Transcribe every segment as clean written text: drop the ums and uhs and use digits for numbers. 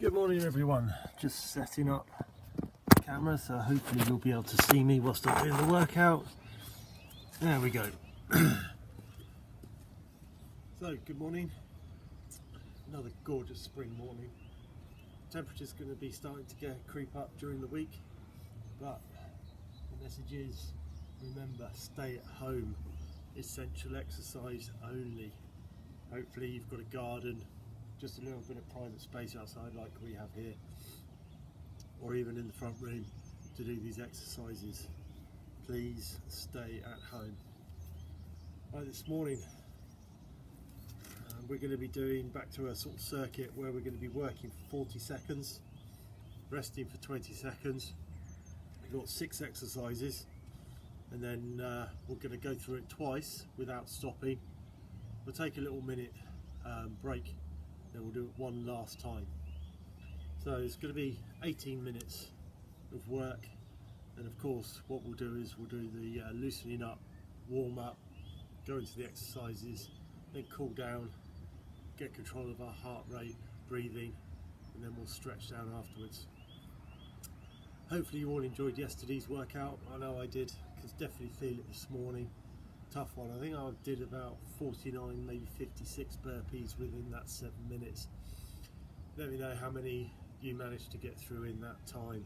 Good morning everyone, just setting up the camera so hopefully you'll be able to see me whilst I'm doing the workout. There we go. So good morning, another gorgeous spring morning. Temperature's going to be starting to creep up during the week, but the message is, remember, stay at home, essential exercise only. Hopefully you've got a garden, just a little bit of private space outside like we have here, or even in the front room to do these exercises. Please stay at home. Right, this morning we're going to be doing back to a sort of circuit where we're going to be working for 40 seconds, resting for 20 seconds. We've got 6 exercises, and then we're going to go through it twice without stopping. We'll take a little minute break, then we'll do it one last time. So it's going to be 18 minutes of work, and of course what we'll do is we'll do the loosening up, warm up, go into the exercises, then cool down, get control of our heart rate, breathing, and then we'll stretch down afterwards. Hopefully you all enjoyed yesterday's workout. I know I did, because definitely feel it this morning. Tough one. I think I did about 49, maybe 56 burpees within that 7 minutes. Let me know how many you managed to get through in that time.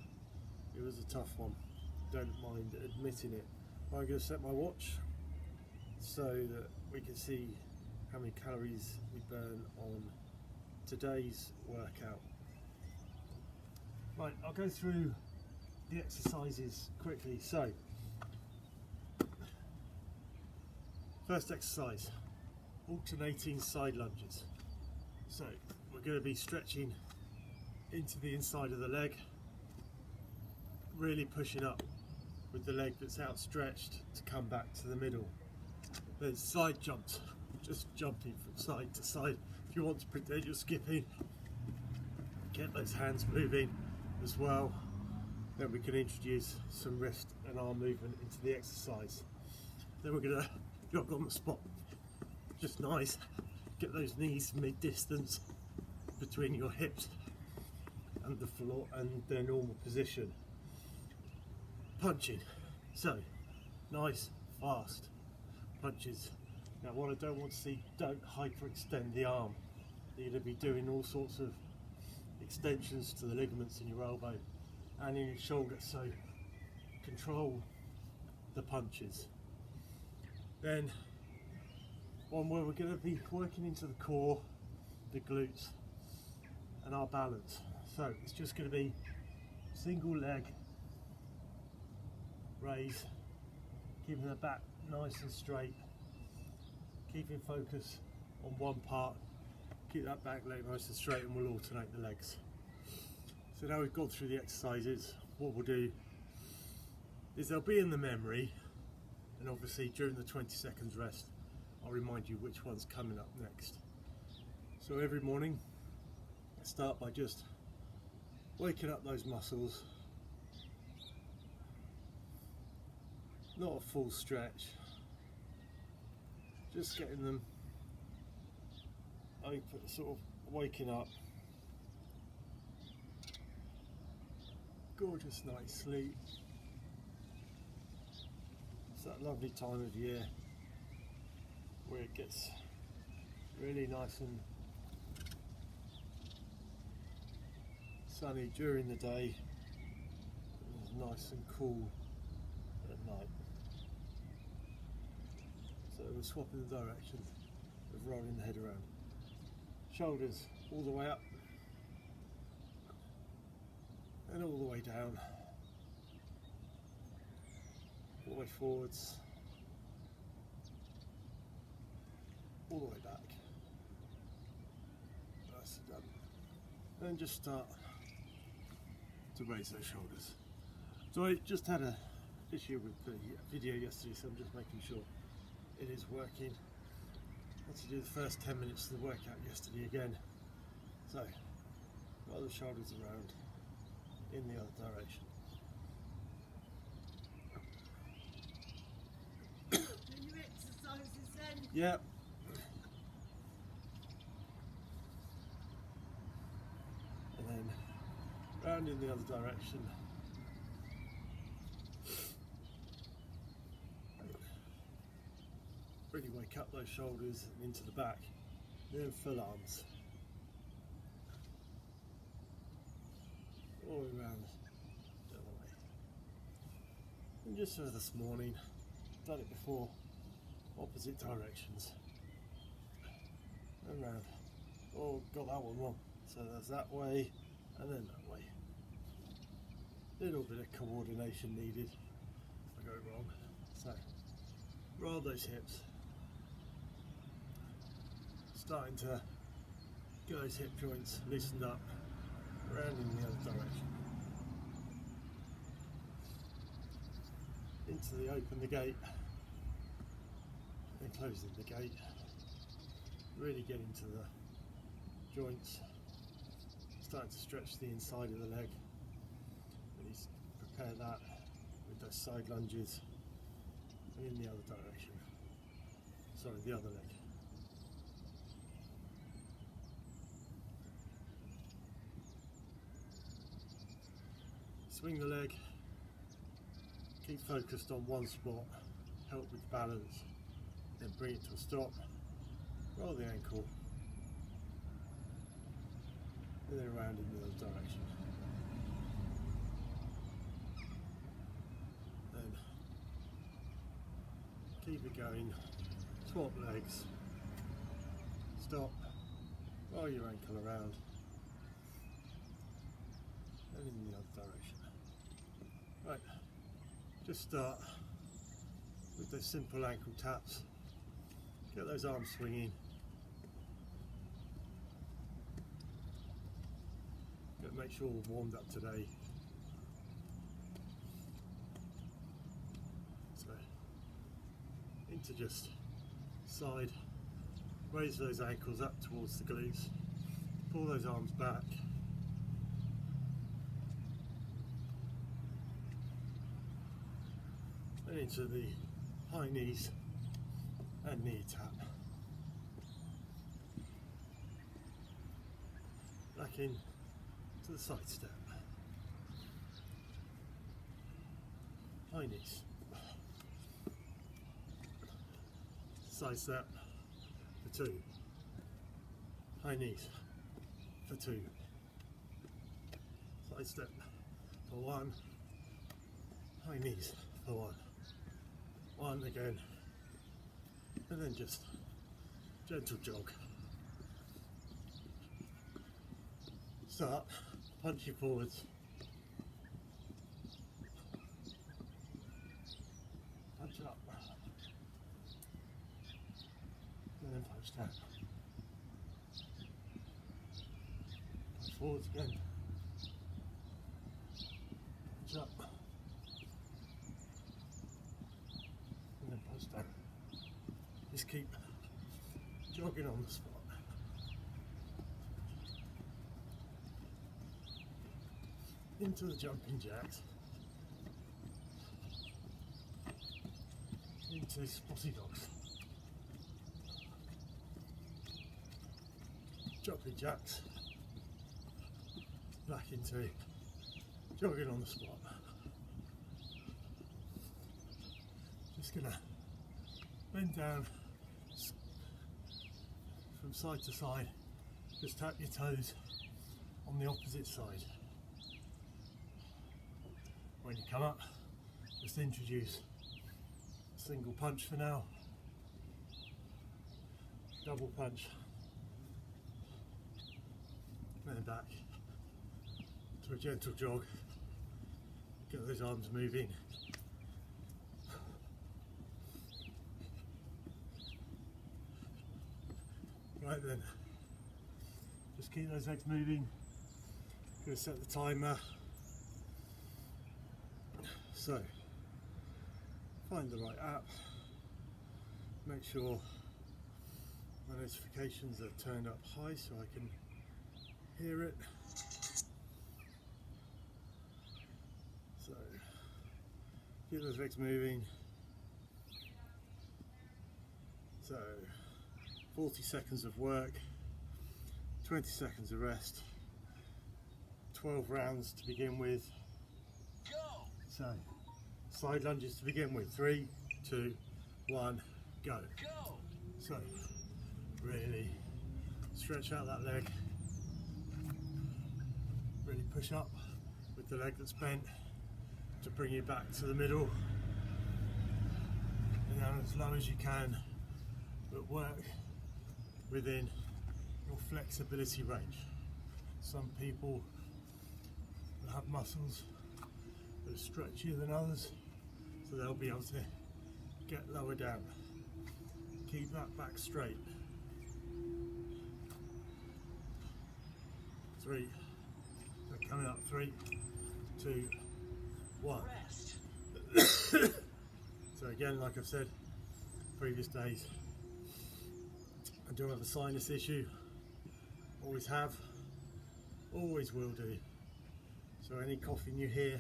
It was a tough one, don't mind admitting it. I'm going to set my watch so that we can see how many calories we burn on today's workout. Right, I'll go through the exercises quickly. So first exercise, alternating side lunges. So we're going to be stretching into the inside of the leg, really pushing up with the leg that's outstretched to come back to the middle. Then side jumps, just jumping from side to side. If you want to pretend you're skipping, get those hands moving as well. Then we can introduce some wrist and arm movement into the exercise. Then we're going to jog on the spot, just nice. Get those knees mid-distance between your hips and the floor and their normal position. Punching, so nice, fast punches. Now what I don't want to see, don't hyperextend the arm. You're going to be doing all sorts of extensions to the ligaments in your elbow and in your shoulder, so control the punches. Then one where we're going to be working into the core, the glutes and our balance. So it's just going to be single leg raise, keeping the back nice and straight, keeping focus on one part, keep that back leg nice and straight, and we'll alternate the legs. So now we've gone through the exercises, what we'll do is they'll be in the memory, and obviously during the 20 seconds rest I'll remind you which one's coming up next. So every morning I start by just waking up those muscles, not a full stretch, just getting them open, sort of waking up. Gorgeous night's sleep. It's that lovely time of year where it gets really nice and sunny during the day, and it's nice and cool at night. So we're swapping the direction of rolling the head around. Shoulders all the way up and all the way down, all the way forwards, all the way back. That's done. Then just start to raise those shoulders. So I just had an issue with the video yesterday, so I'm just making sure it is working. I had to do the first 10 minutes of the workout yesterday again. So roll the shoulders around in the other direction. Do your exercises then? Yep. And then round in the other direction. Really wake up those shoulders and into the back. Then full arms. All the way around the other way. And just as this morning, done it before, opposite directions. And round. Oh, got that one wrong. So there's that way and then that way. Little bit of coordination needed if I go wrong. So roll those hips. Starting to get those hip joints loosened up, around in the other direction. Into the open the gate and closing the gate. Really get into the joints. Starting to stretch the inside of the leg. Really prepare that with those side lunges and in the other direction. Sorry, the other leg. Swing the leg, keep focused on one spot, help with balance, then bring it to a stop, roll the ankle, and then around in the other direction. Then keep it going, swap legs, stop, roll your ankle around, and in the other direction. Right, just start with those simple ankle taps. Get those arms swinging. Make sure we're warmed up today. So, into just side, raise those ankles up towards the glutes, pull those arms back. And into the high knees and knee tap. Back in to the side step. High knees. Side step for 2. High knees for 2. Side step for 1. High knees for 1. 1 again. And then just gentle jog. Start punching forwards. Punch up. And then punch down. Punch forwards again. Punch up. And then punch down. Just keep jogging on the spot. Into the jumping jacks, into spotty dogs, jumping jacks, back into jogging on the spot. Just gonna bend down from side to side, just tap your toes on the opposite side. When you come up, just introduce a single punch for now, double punch, and then back to a gentle jog. Get those arms moving. Right then, just keep those legs moving. Gonna set the timer. So, find the right app, make sure my notifications are turned up high so I can hear it. So, keep those legs moving. So, 40 seconds of work, 20 seconds of rest, 12 rounds to begin with. So side lunges to begin with. 3, 2, 1, go. So really stretch out that leg, really push up with the leg that's bent to bring you back to the middle, and down as low as you can, but work within your flexibility range. Some people will have muscles that are stretchier than others, so they'll be able to get lower down. Keep that back straight. 3, so coming up, 3, 2, 1. So again, like I've said previous days, I do have a sinus issue, always have, always will do. So any coughing you hear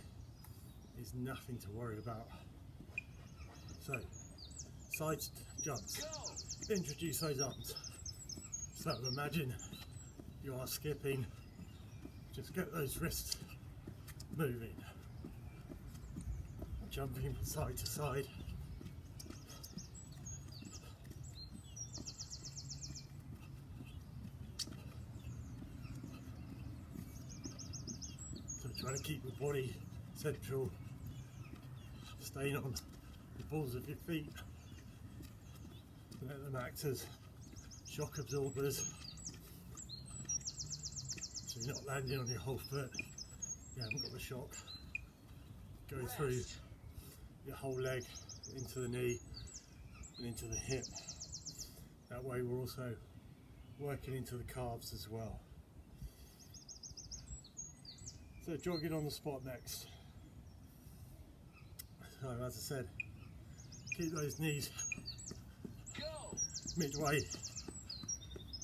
is nothing to worry about. So side jumps, introduce those arms. So imagine you are skipping, just get those wrists moving, jumping from side to side. So trying to keep your body central, staying on the balls of your feet, let them act as shock absorbers, so you're not landing on your whole foot, you haven't got the shock going through your whole leg into the knee and into the hip. That way we're also working into the calves as well. So jogging on the spot next. So as I said, keep those knees midway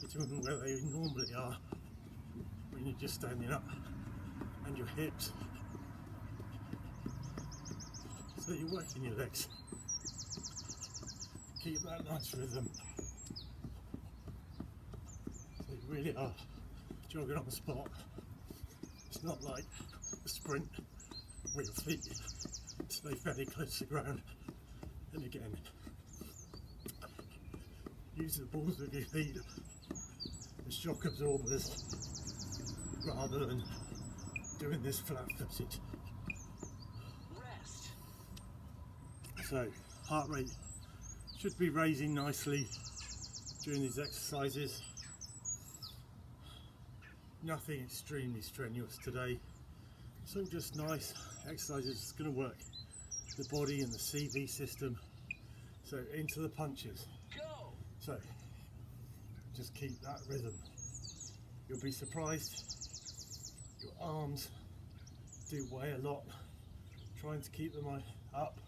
between where they normally are when you're just standing up, and your hips, so you're working your legs. Keep that nice rhythm, so you really are jogging on the spot. It's not like a sprint where your feet stay fairly close to the ground, and again use the balls of your feet as shock absorbers rather than doing this flat-footed. So heart rate should be raising nicely during these exercises. Nothing extremely strenuous today. It's all just nice exercises that's going to work the body and the CV system. So into the punches. So just keep that rhythm. You'll be surprised. Your arms do weigh a lot. Trying to keep them up,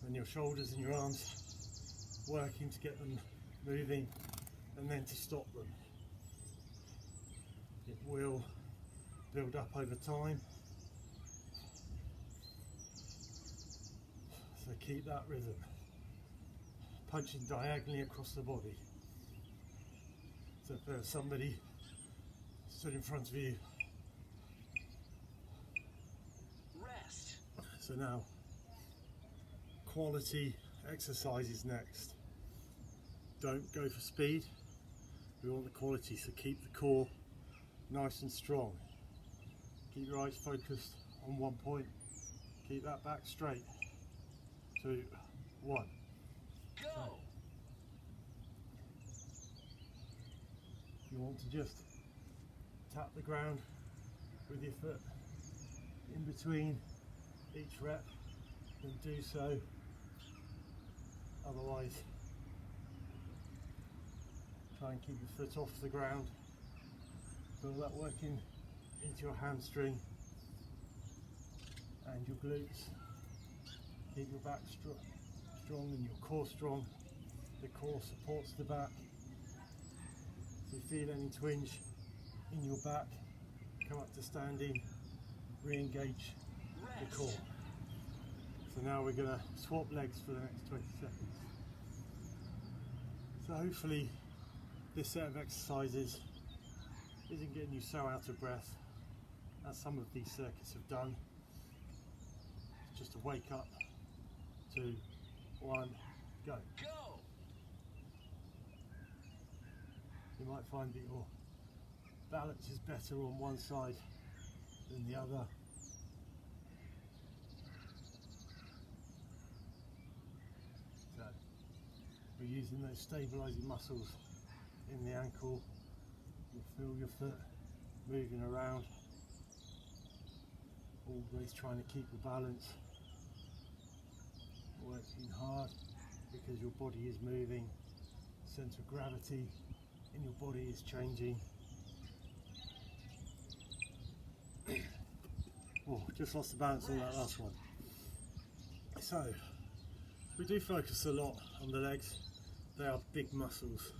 and your shoulders and your arms working to get them moving, and then to stop them. It will build up over time. So keep that rhythm. Punching diagonally across the body. So if there's somebody stood in front of you. So now, quality exercises next. Don't go for speed. We want the quality, so keep the core nice and strong. Keep your eyes focused on one point. Keep that back straight. 2, 1. Go! You want to just tap the ground with your foot in between each rep, and do so. Otherwise, try and keep your foot off the ground. Feel that working into your hamstring and your glutes. Keep your back strong and your core strong. The core supports the back. If you feel any twinge in your back, come up to standing, re-engage the core. So now we're going to swap legs for the next 20 seconds. So hopefully this set of exercises isn't getting you so out of breath as some of these circuits have done. It's just to wake up. 2, 1, go. You might find that your balance is better on one side than the other. So we're using those stabilizing muscles in the ankle. You'll feel your foot moving around, always trying to keep the balance, working hard because your body is moving, centre of gravity in your body is changing. Oh, just lost the balance on that last one. So we do focus a lot on the legs. They are big muscles,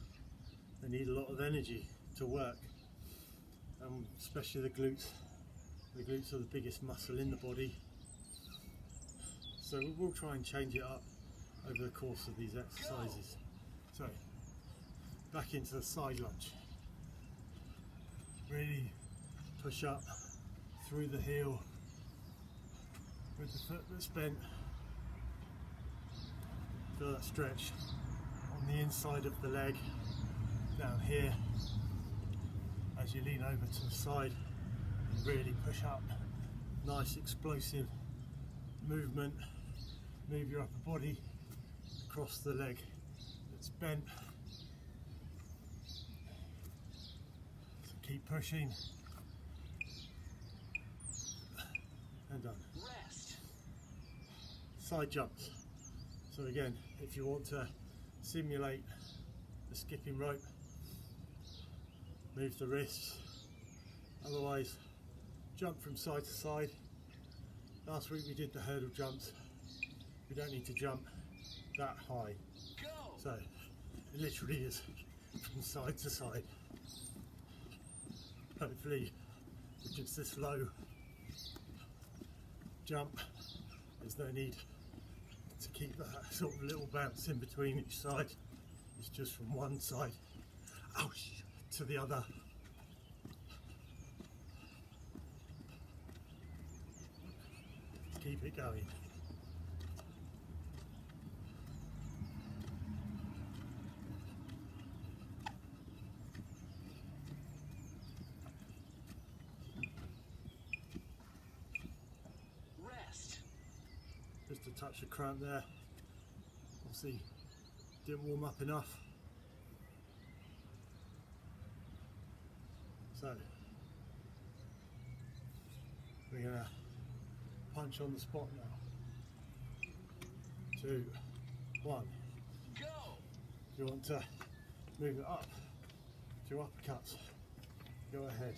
they need a lot of energy to work, especially the glutes. The glutes are the biggest muscle in the body, so we will try and change it up over the course of these exercises. So back into the side lunge, really push up through the heel with the foot that's bent. Feel that stretch on the inside of the leg down here as you lean over to the side and really push up. Nice explosive movement. Move your upper body across the leg that's bent. So keep pushing and done. Rest. Side jumps. So again, if you want to simulate the skipping rope, move the wrists, otherwise jump from side to side. Last week we did the hurdle jumps. We don't need to jump that high. So it literally is from side to side. Hopefully with just this low jump, there's no need to keep that sort of little bounce in between each side. It's just from one side to the other. Keep it going. Rest. Just a touch of cramp there. Obviously didn't warm up enough. So we're gonna punch on the spot now. 2, 1, go. If you want to move it up to uppercuts, go ahead.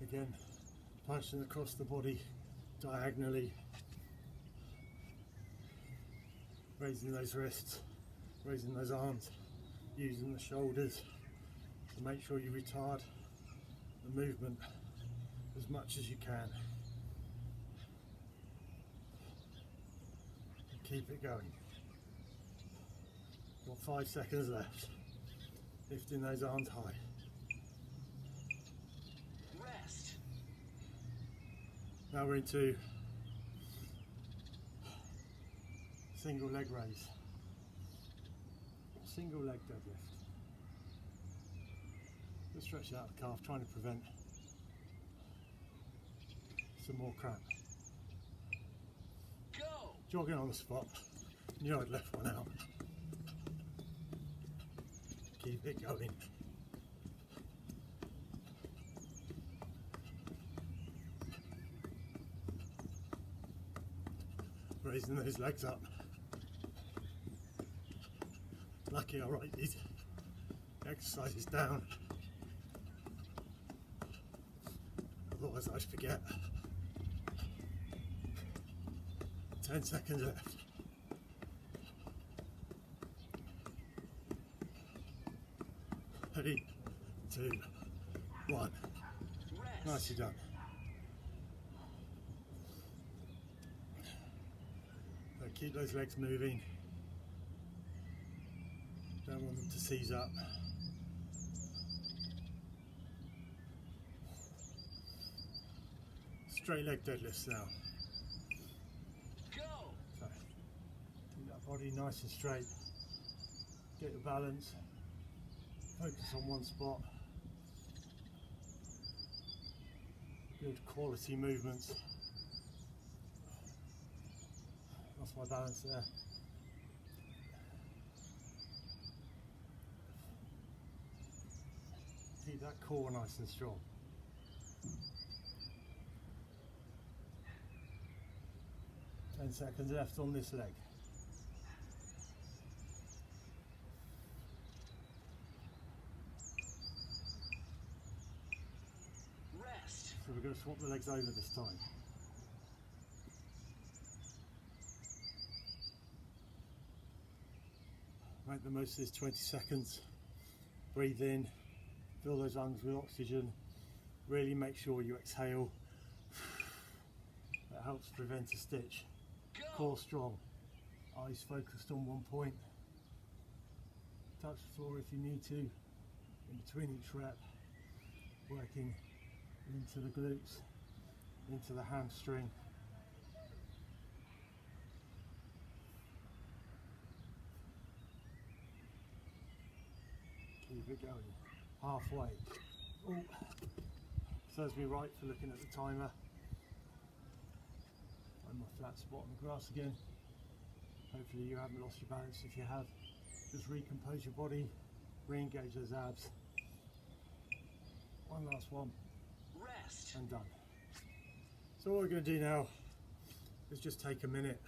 Again, punching across the body diagonally, raising those wrists, raising those arms, using the shoulders to make sure you retard the movement as much as you can. Keep it going. Got 5 seconds left. Lifting those arms high. Rest. Now we're into single leg raise. Single leg deadlift. Just stretch out the calf, trying to prevent some more cramp. Go. Jogging on the spot. Knew I'd left one out. Keep it going. Raising those legs up. Lucky I write these exercises down, otherwise I'd forget. 10 seconds left. 3, 2, 1. Nicely done. So keep those legs moving. Don't want them to seize up. Straight leg deadlifts now. So, keep that body nice and straight. Get your balance. Focus on one spot. Good quality movements. Lost my balance there. Keep that core nice and strong. Ten seconds left on this leg. Rest. So we're going to swap the legs over this time. Make the most of this 20 seconds. Breathe in, fill those lungs with oxygen. Really make sure you exhale. That helps prevent a stitch. Core strong, eyes focused on one point. Touch the floor if you need to, in between each rep, working into the glutes, into the hamstring. Keep it going, halfway. Oh, serves me right for looking at the timer. My flat spot on the grass again. Hopefully you haven't lost your balance. If you have, just recompose your body, re-engage those abs. One last one. Rest. And done. So what we're going to do now is just take a minute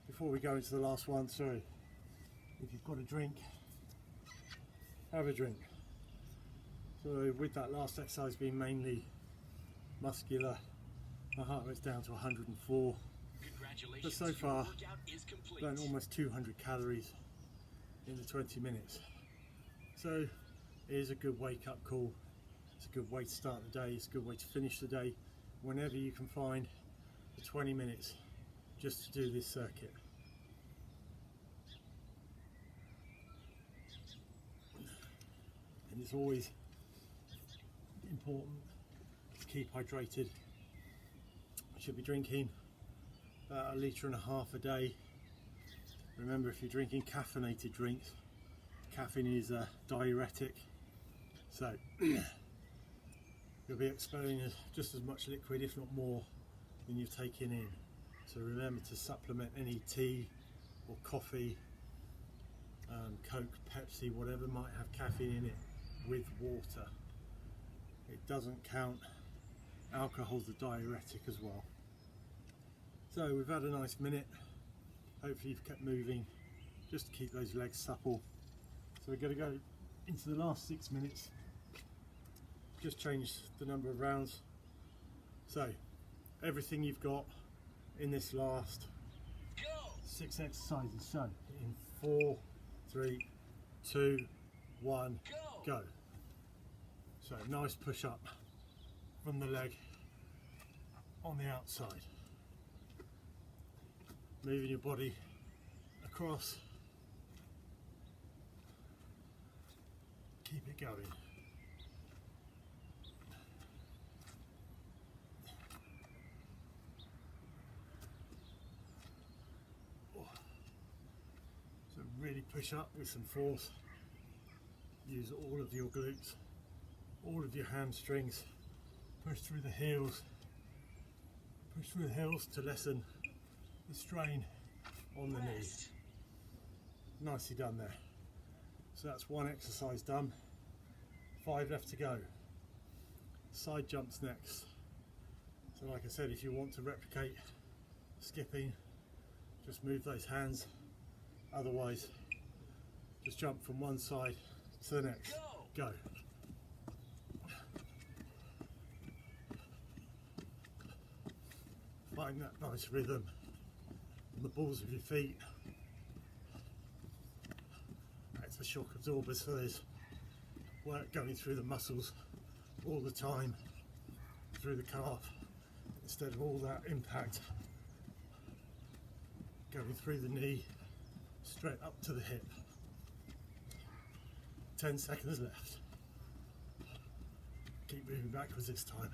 before we go into the last one. Sorry, if you've got a drink, have a drink. So with that last exercise being mainly muscular, my heart rate's down to 104, but so far burnt almost 200 calories in the 20 minutes. So it is a good wake up call. It's a good way to start the day. It's a good way to finish the day. Whenever you can find the 20 minutes just to do this circuit. And it's always important to keep hydrated. Should be drinking about 1.5 litres a day. Remember, if you're drinking caffeinated drinks, caffeine is a diuretic, so you'll be expelling just as much liquid, if not more, than you're taking in. So remember to supplement any tea or coffee, Coke, Pepsi, whatever might have caffeine in it, with water. It doesn't count. Alcohol's a diuretic as well. So we've had a nice minute. Hopefully you've kept moving just to keep those legs supple. So we're going to go into the last 6 minutes. Just change the number of rounds. So everything you've got in this last 6 exercises. So in 4, 3, 2, 1, go. So nice push up from the leg on the outside. Moving your body across. Keep it going. So really push up with some force. Use all of your glutes, all of your hamstrings. Push through the heels. Push through the heels to lessen the strain on the knees. Nicely done there. So that's one exercise done. 5 left to go. Side jumps next. So like I said, if you want to replicate skipping, just move those hands. Otherwise, just jump from one side to the next. Go. Find that nice rhythm on the balls of your feet. That's the shock absorbers, so there's work going through the muscles all the time, through the calf, instead of all that impact going through the knee, straight up to the hip. 10 seconds left. Keep moving backwards this time.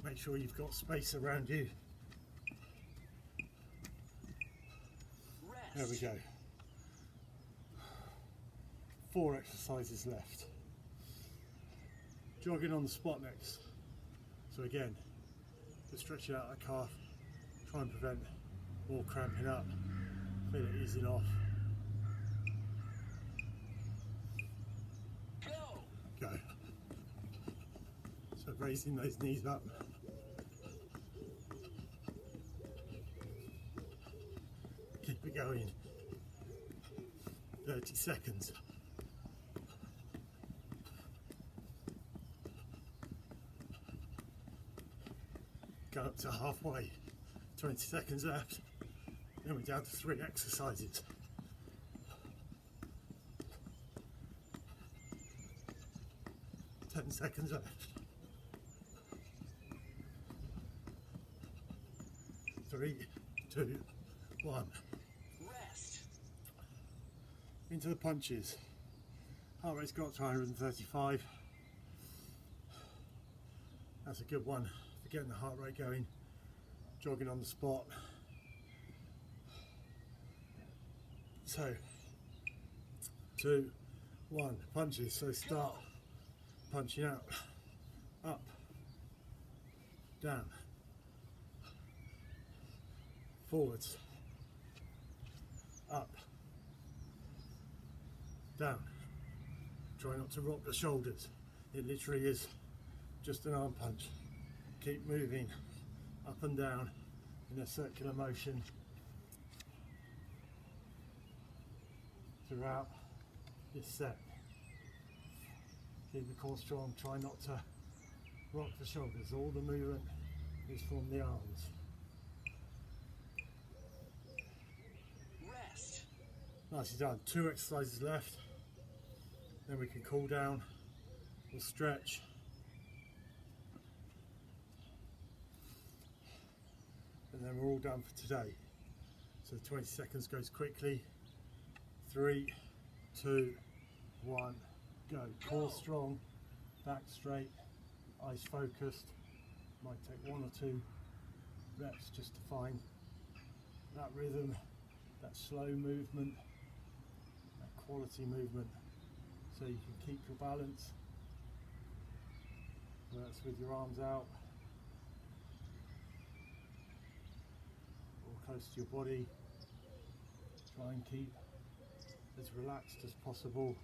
Make sure you've got space around you. Rest. There we go. 4 exercises left. Jogging on the spot next. So again, just stretch out that calf, try and prevent more cramping up, feel it easing off. Go. So raising those knees up. Keep it going. 30 seconds. Go up to halfway. 20 seconds left. Then we're down to 3 exercises. 10 seconds left. 3, 2, 1. Rest. Into the punches. Heart rate's got to 135. That's a good one for getting the heart rate going. Jogging on the spot. So, 2, 1, punches. So start punching out, up, down, forwards, up, down. Try not to rock the shoulders. It literally is just an arm punch. Keep moving up and down in a circular motion throughout this set. Keep the core strong, try not to rock the shoulders. All the movement is from the arms. Rest. Nicely done. 2 exercises left. Then we can cool down. We'll stretch. And then we're all done for today. So 20 seconds goes quickly. 3, 2, 1, go. Core strong, back straight, eyes focused. Might take 1 or 2 reps just to find that rhythm, that slow movement, that quality movement, so you can keep your balance, whether it's with your arms out or close to your body. Try and keep as relaxed as possible.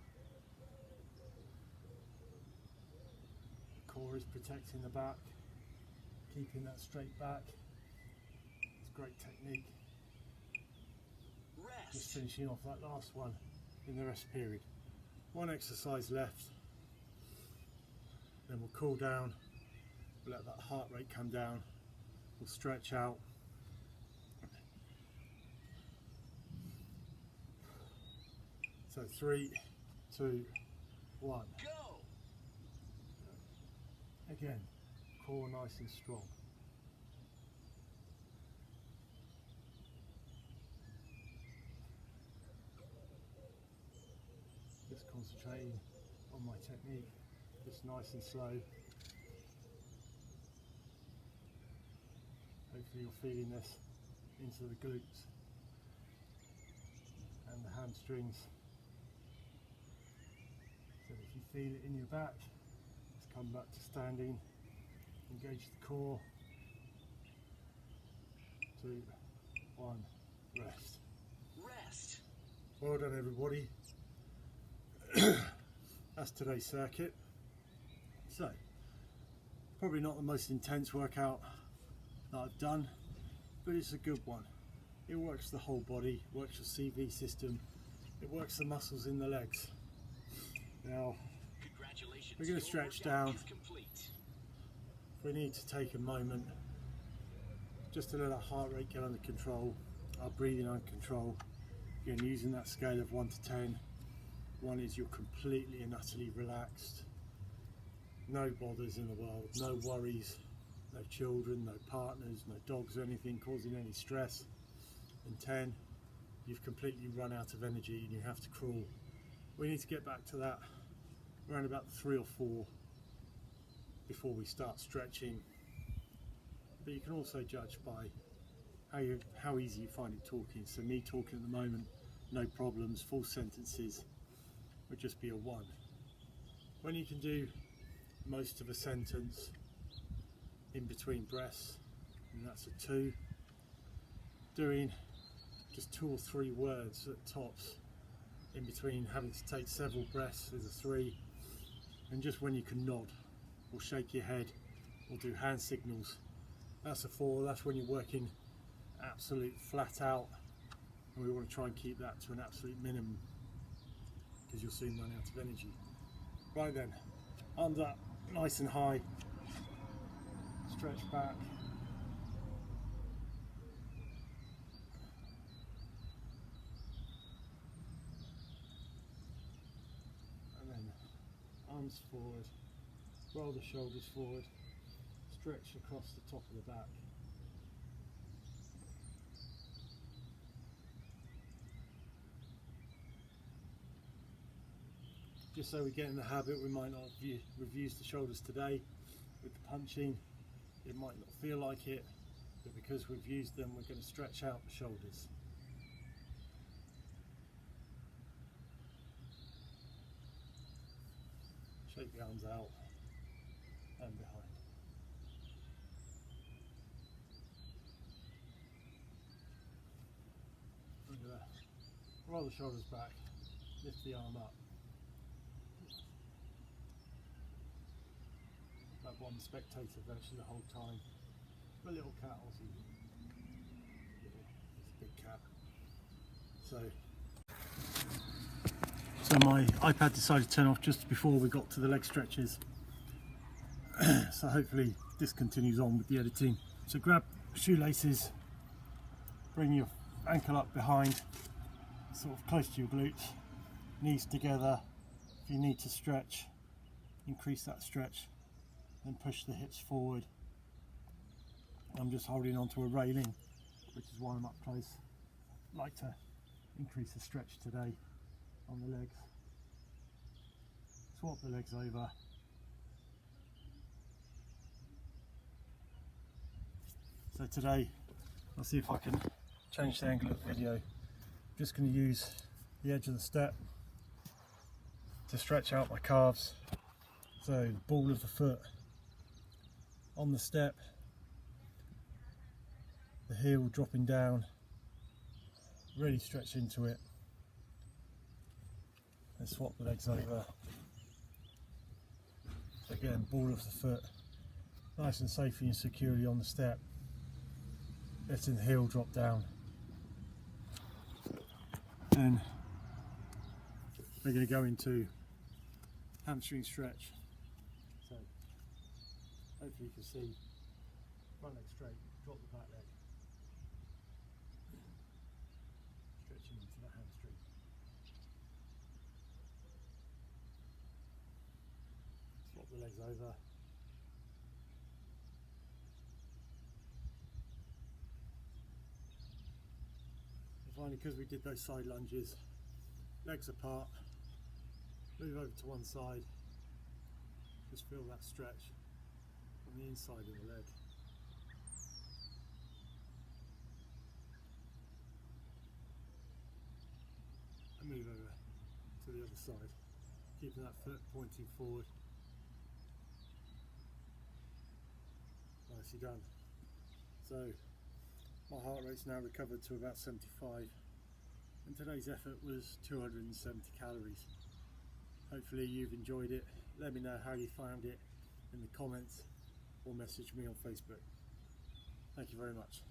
The core is protecting the back, keeping that straight back. It's great technique. Just Rest. finishing off that last one in the rest period. 1 exercise left. Then we'll cool down. We'll let that heart rate come down. We'll stretch out. So 3, 2, 1. Go. Again, core nice and strong. Just concentrating on my technique, just nice and slow. Hopefully you're feeling this into the glutes and the hamstrings. So if you feel it in your back, let's come back to standing, engage the core. 2, 1, rest. Rest. Well done everybody. That's today's circuit. So, probably not the most intense workout that I've done, but it's a good one. It works the whole body, works your CV system, it works the muscles in the legs. Now, Congratulations. we're going to Your stretch workout down. is complete. We need to take a moment just to let our heart rate get under control, our breathing under control. Again, using that scale of 1 to 10. 1 is you're completely and utterly relaxed, no bothers in the world, no worries, no children, no partners, no dogs or anything causing any stress. And 10, you've completely run out of energy and you have to crawl. We need to get back to that around about 3 or 4 before we start stretching. But you can also judge by how easy you find it talking. So me talking at the moment, no problems, full sentences would just be a 1. When you can do most of a sentence in between breaths, and that's a 2. Doing just 2 or 3 words at tops in between having to take several breaths is a 3. And just when you can nod or shake your head or do hand signals, that's a 4. That's when you're working absolute flat out, and we want to try and keep that to an absolute minimum because you'll soon run out of energy. Right then, arms up nice and high, stretch back, and then arms forward, roll the shoulders forward, stretch across the top of the back. Just so we get in the habit, we might not have used the shoulders today with the punching. It might not feel like it, but because we've used them, we're going to stretch out the shoulders. Shake the arms out and behind. Look at that. Roll the shoulders back, lift the arm up. Like one spectator version the whole time. A little cat, Aussie. Yeah, it's a big cat. So my iPad decided to turn off just before we got to the leg stretches. So hopefully this continues on with the editing. So grab shoelaces, bring your ankle up behind, sort of close to your glutes, knees together. If you need to stretch, increase that stretch. Then push the hips forward. I'm just holding onto a railing, which is why I'm up close. I'd like to increase the stretch today on the legs. Swap the legs over. So today, I'll see if I can change the angle of the video. I'm just going to use the edge of the step to stretch out my calves. So the ball of the foot on the step, the heel dropping down, really stretch into it, and swap the legs over. Again, ball of the foot, nice and safely and securely on the step, letting the heel drop down. Then we're going to go into hamstring stretch. So hopefully you can see front leg straight, drop the back leg, stretching into the hamstring. Swap the legs over. And finally, because we did those side lunges, legs apart, move over to one side, just feel that stretch on the inside of the leg. And move over to the other side, keeping that foot pointing forward. Nicely done. So my heart rate's now recovered to about 75, and today's effort was 270 calories. Hopefully you've enjoyed it. Let me know how you found it in the comments or message me on Facebook. Thank you very much.